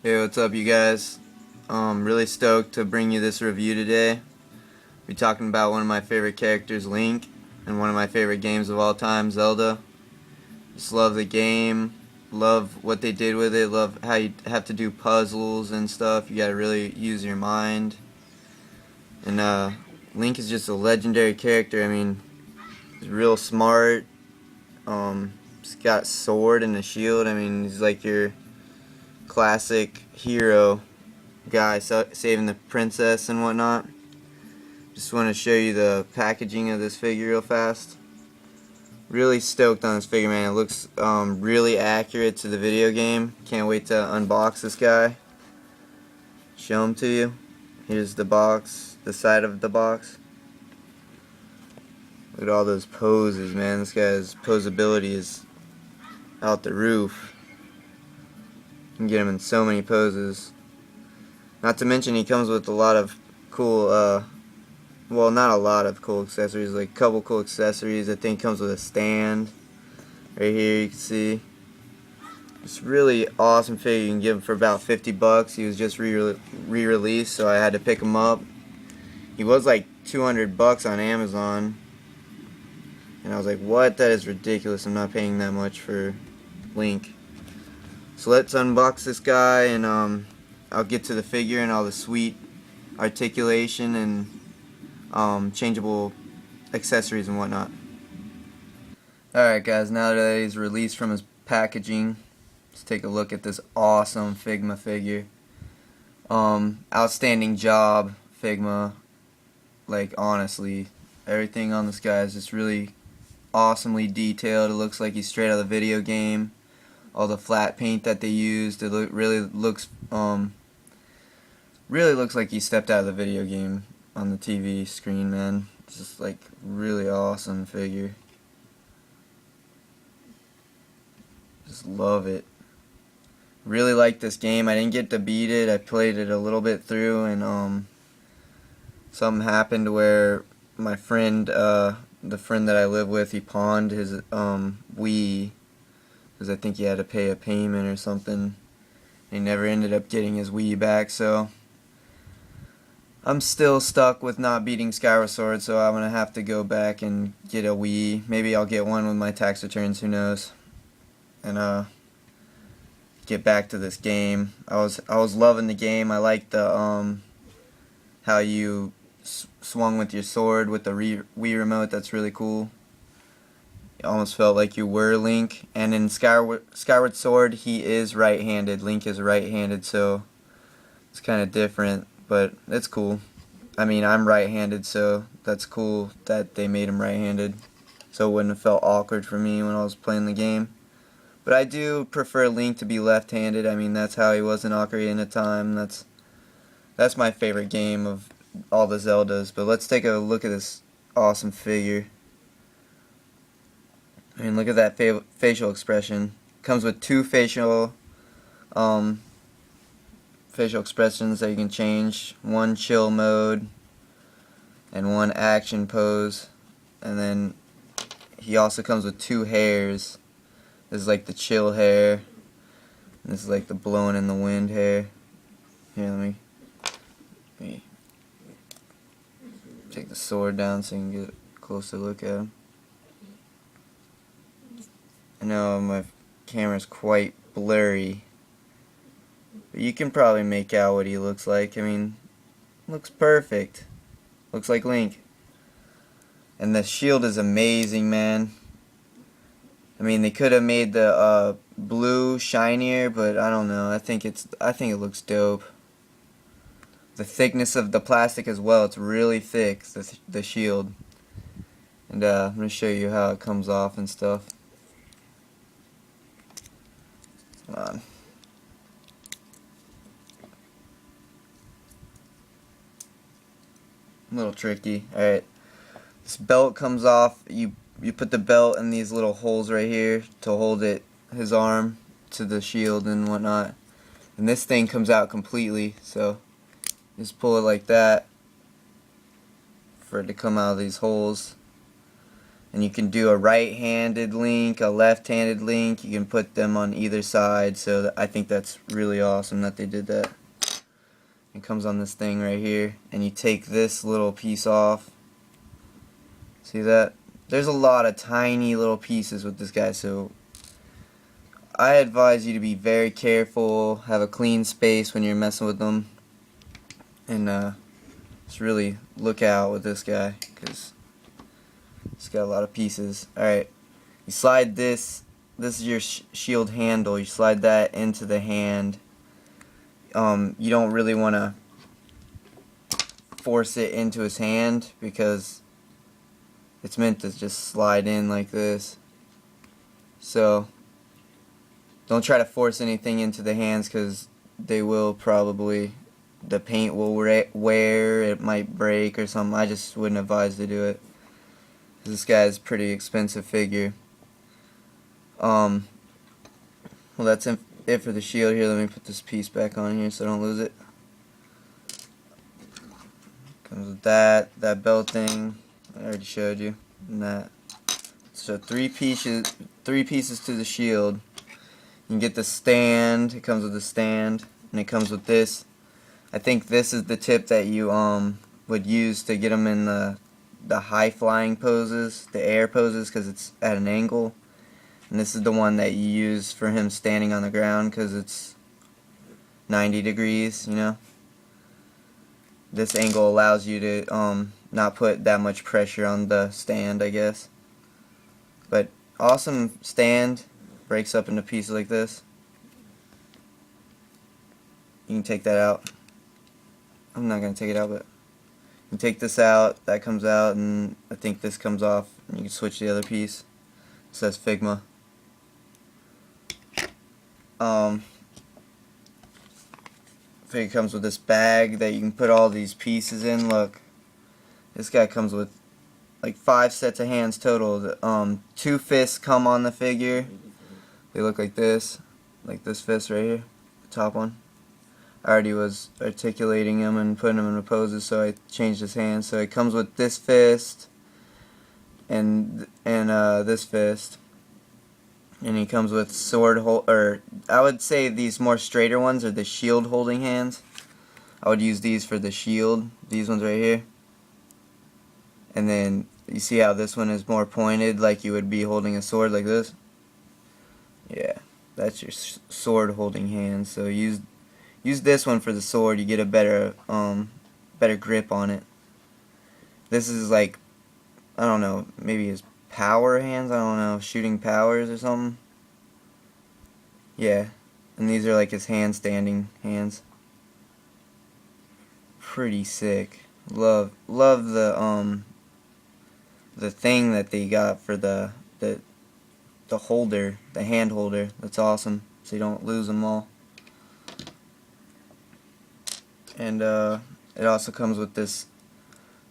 Hey, what's up, you guys? Really stoked to bring you this review today. We're talking about one of my favorite characters, Link, and one of my favorite games of all time, Zelda. Just love the game, love what they did with it, love how you have to do puzzles and stuff. You gotta really use your mind. And Link is just a legendary character. I mean, he's real smart. He's got a sword and a shield. I mean, he's like your classic hero guy saving the princess and whatnot. Just want to show you the packaging of this figure real fast. Really stoked on this figure, man. It looks really accurate to the video game. Can't wait to unbox this guy. Show him to you. Here's the box, the side of the box. Look at all those poses, man. This guy's posability is out the roof. You can get him in so many poses. Not to mention he comes with a lot of cool, well, not a lot of cool accessories, like a couple cool accessories. I think he comes with a stand. Right here you can see. It's really awesome figure. You can get him for about 50 bucks. He was just re-released, so I had to pick him up. He was like 200 bucks on Amazon. And I was like, what? That is ridiculous. I'm not paying that much for Link. So let's unbox this guy, and I'll get to the figure and all the sweet articulation and changeable accessories and whatnot. Alright guys, now that he's released from his packaging, let's take a look at this awesome Figma figure. Outstanding job, Figma. Like, honestly, everything on this guy is just really awesomely detailed. It looks like he's straight out of the video game. All the flat paint that they used, it really looks like he stepped out of the video game on the TV screen, man. It's just like really awesome figure. Just love it. Really like this game. I didn't get to beat it. I played it a little bit through, and something happened where my friend, the friend that I live with, he pawned his Wii. Because I think he had to pay a payment or something. He never ended up getting his Wii back, so I'm still stuck with not beating Skyward Sword, so I'm gonna have to go back and get a Wii. Maybe I'll get one with my tax returns, who knows. And get back to this game. I was loving the game. I liked the how you swung with your sword with the Wii remote. That's really cool. It almost felt like you were Link. And in Skyward Sword, he is right-handed. Link is right-handed, so it's kind of different, but it's cool. I mean, I'm right-handed, so that's cool that they made him right-handed, so it wouldn't have felt awkward for me when I was playing the game. But I do prefer Link to be left-handed. I mean, that's how he was in Ocarina of Time. That's my favorite game of all the Zeldas. But let's take a look at this awesome figure. I mean, look at that facial expression. Comes with two facial expressions that you can change. One chill mode and one action pose. And then he also comes with two hairs. This is like the chill hair. And this is like the blowing in the wind hair. Here, let me take the sword down so you can get a closer look at him. I know my camera's quite blurry, but you can probably make out what he looks like. I mean, looks perfect. Looks like Link. And the shield is amazing, man. I mean, they could have made the blue shinier, but I don't know. I think it looks dope. The thickness of the plastic as well. It's really thick, the shield. And I'm gonna show you how it comes off and stuff. Come on. A little tricky. Alright. This belt comes off. You put the belt in these little holes right here to hold his arm to the shield and whatnot. And this thing comes out completely, so just pull it like that for it to come out of these holes. And you can do a right-handed Link, a left-handed Link. You can put them on either side. So I think that's really awesome that they did that. It comes on this thing right here, and you take this little piece off. See that? There's a lot of tiny little pieces with this guy, so I advise you to be very careful, have a clean space when you're messing with them, and just really look out with this guy, because it's got a lot of pieces. Alright, you slide this is your shield handle, you slide that into the hand. You don't really want to force it into his hand because it's meant to just slide in like this. So don't try to force anything into the hands because they will probably, the paint will wear, it might break or something. I just wouldn't advise to do it. This guy's a pretty expensive figure. Well, that's it for the shield here. Let me put this piece back on here so I don't lose it. Comes with that belt thing I already showed you, and that. So three pieces to the shield. You can get the stand. It comes with the stand, and it comes with this. I think this is the tip that you would use to get them in the high flying poses, the air poses, because it's at an angle. And this is the one that you use for him standing on the ground because it's 90 degrees, you know. This angle allows you to not put that much pressure on the stand, I guess. But awesome stand, breaks up into pieces like this. You can take that out. I'm not going to take it out, but you can take this out, that comes out, and I think this comes off, and you can switch the other piece. It says Figma. Figure comes with this bag that you can put all these pieces in. Look, this guy comes with like 5 sets of hands total. 2 fists come on the figure. They look like this fist right here, the top one. I already was articulating him and putting him in poses, so I changed his hands. So it comes with this fist and this fist. And he comes with sword or I would say these more straighter ones are the shield holding hands. I would use these for the shield, these ones right here. And then you see how this one is more pointed, like you would be holding a sword like this? Yeah, that's your sword holding hand. So use this one for the sword, you get a better grip on it. This is like, I don't know, maybe his power hands, I don't know, shooting powers or something. Yeah, and these are like his handstanding hands. Pretty sick. Love the thing that they got for the holder, the hand holder. That's awesome. So you don't lose them all. And it also comes with this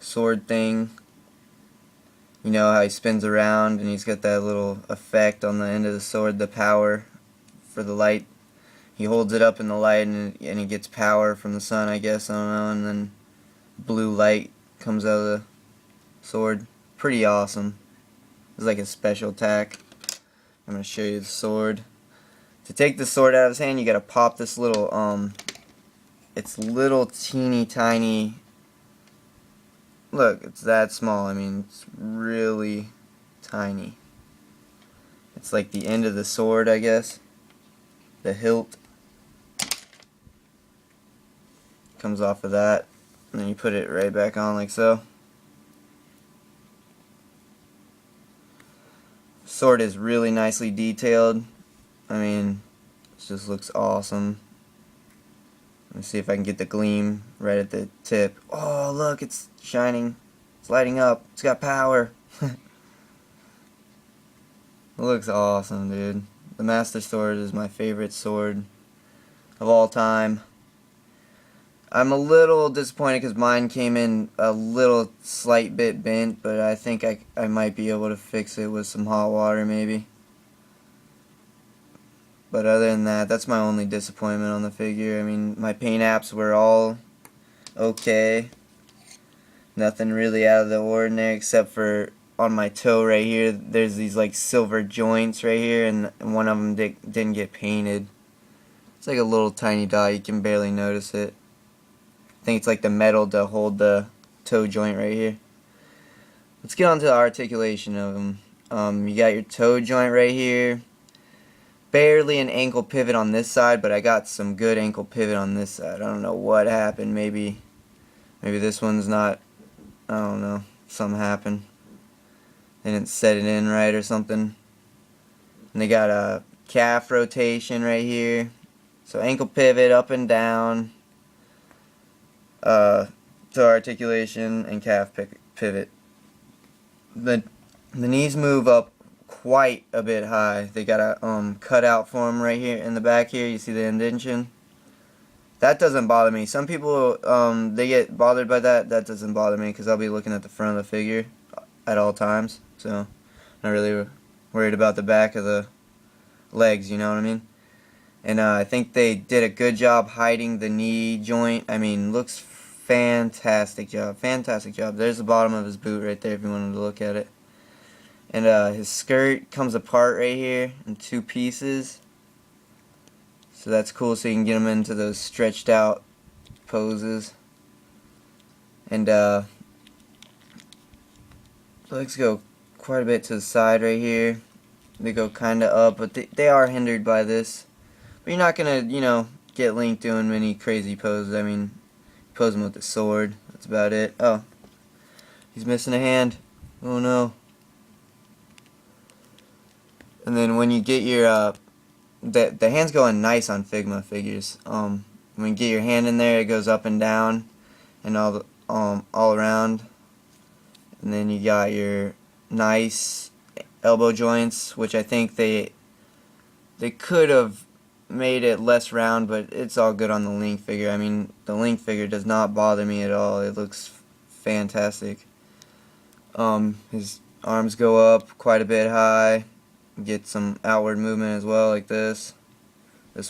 sword thing. You know how he spins around and he's got that little effect on the end of the sword, the power for the light. He holds it up in the light and he gets power from the sun, I guess, I don't know, and then blue light comes out of the sword. Pretty awesome. It's like a special attack. I'm going to show you the sword. To take the sword out of his hand, you got to pop this little, it's little teeny tiny. Look, it's that small. I mean, it's really tiny. It's like the end of the sword, I guess. The hilt comes off of that, and then you put it right back on like so. Sword is really nicely detailed. I mean, it just looks awesome. Let me see if I can get the gleam right at the tip. Oh, look, it's shining. It's lighting up. It's got power. It looks awesome, dude. The Master Sword is my favorite sword of all time. I'm a little disappointed because mine came in a little slight bit bent, but I think I might be able to fix it with some hot water maybe. But other than that, that's my only disappointment on the figure. I mean, my paint apps were all okay. Nothing really out of the ordinary except for on my toe right here, there's these like silver joints right here, and one of them didn't get painted. It's like a little tiny dot, you can barely notice it. I think it's like the metal to hold the toe joint right here. Let's get on to the articulation of them. You got your toe joint right here. Barely an ankle pivot on this side, but I got some good ankle pivot on this side. I don't know what happened. Maybe this one's not, I don't know, something happened. They didn't set it in right or something. And they got a calf rotation right here. So ankle pivot up and down. Toe articulation and calf pivot. The knees move up quite a bit high. They got a cutout for them right here in the back here. You see the indentation? That doesn't bother me. Some people they get bothered by that. That doesn't bother me because I'll be looking at the front of the figure at all times. So not really worried about the back of the legs, you know what I mean? And I think they did a good job hiding the knee joint. I mean, looks fantastic job. Fantastic job. There's the bottom of his boot right there if you wanted to look at it. And his skirt comes apart right here in two pieces. So that's cool, so you can get him into those stretched out poses. And legs go quite a bit to the side right here. They go kind of up, but they are hindered by this. But you're not going to, you know, get Link doing many crazy poses. I mean, posing with the sword. That's about it. Oh, he's missing a hand. Oh no. And then when you get your, the hand's going nice on Figma figures. When you get your hand in there, it goes up and down and all around. And then you got your nice elbow joints, which I think they could have made it less round, but it's all good on the Link figure. I mean, the Link figure does not bother me at all. It looks fantastic. His arms go up quite a bit high. Get some outward movement as well, like this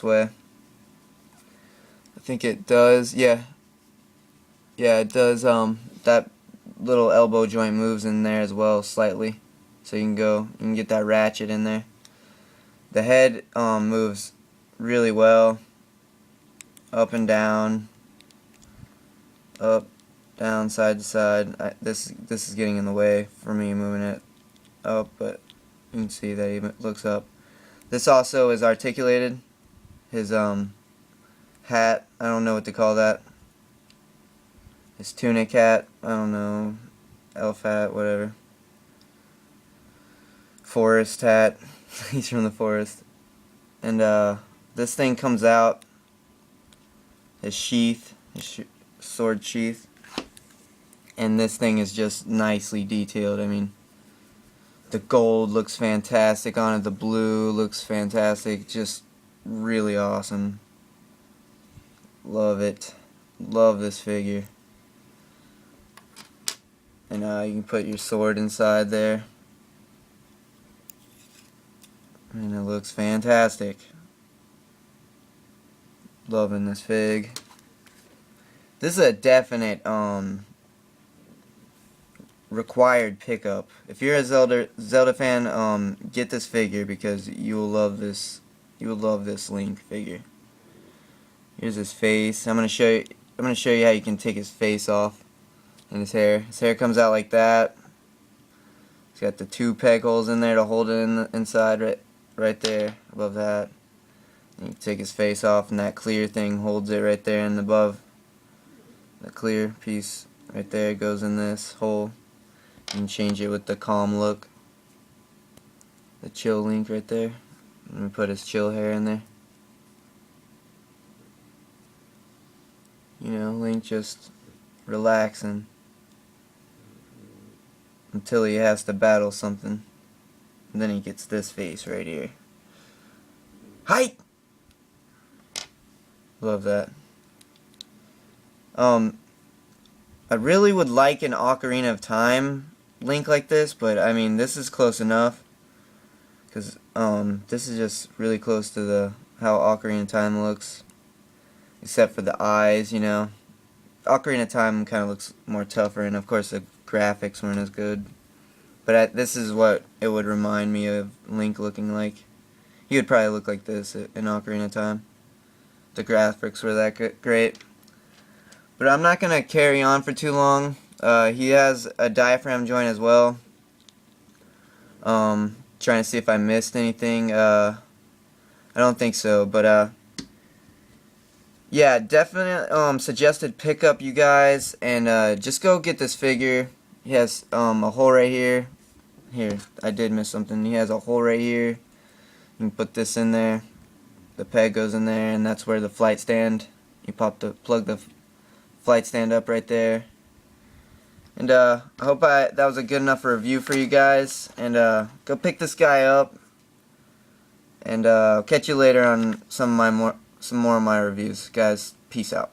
way. I think it does, yeah, it does. That little elbow joint moves in there as well slightly, so you can get that ratchet in there. The head moves really well, up and down, up, down, side to side. This is getting in the way for me moving it up, but you can see that he looks up. This also is articulated. His hat, I don't know what to call that. His tunic hat, I don't know. Elf hat, whatever. Forest hat. He's from the forest. And this thing comes out. His sheath, his sword sheath. And this thing is just nicely detailed. I mean, the gold looks fantastic on it. The blue looks fantastic. Just really awesome. Love it. Love this figure. And you can put your sword inside there. And it looks fantastic. Loving this fig. This is a definite required pickup. If you're a Zelda fan, get this figure because you will love this. You will love this Link figure. Here's his face. I'm gonna show you how you can take his face off and his hair. His hair comes out like that. He's got the two peg holes in there to hold it inside right there above that. And you take his face off, and that clear thing holds it right there and above. The clear piece right there goes in this hole. You can change it with the calm look. The chill Link right there. Let me put his chill hair in there. You know, Link just relaxing until he has to battle something. And then he gets this face right here. Height! Love that. I really would like an Ocarina of Time Link like this, but I mean, this is close enough. Because this is just really close to how Ocarina of Time looks. Except for the eyes, you know. Ocarina of Time kind of looks more tougher, and of course the graphics weren't as good. But this is what it would remind me of Link looking like. He would probably look like this in Ocarina of Time. The graphics were that great. But I'm not going to carry on for too long. He has a diaphragm joint as well. Trying to see if I missed anything. I don't think so, but yeah, definitely suggested pickup, you guys, and just go get this figure. He has a hole right here. Here, I did miss something. He has a hole right here. You can put this in there. The peg goes in there, and that's where the flight stand. You plug the flight stand up right there. And I hope that was a good enough review for you guys. And go pick this guy up. And I'll catch you later on some more of my reviews. Guys, peace out.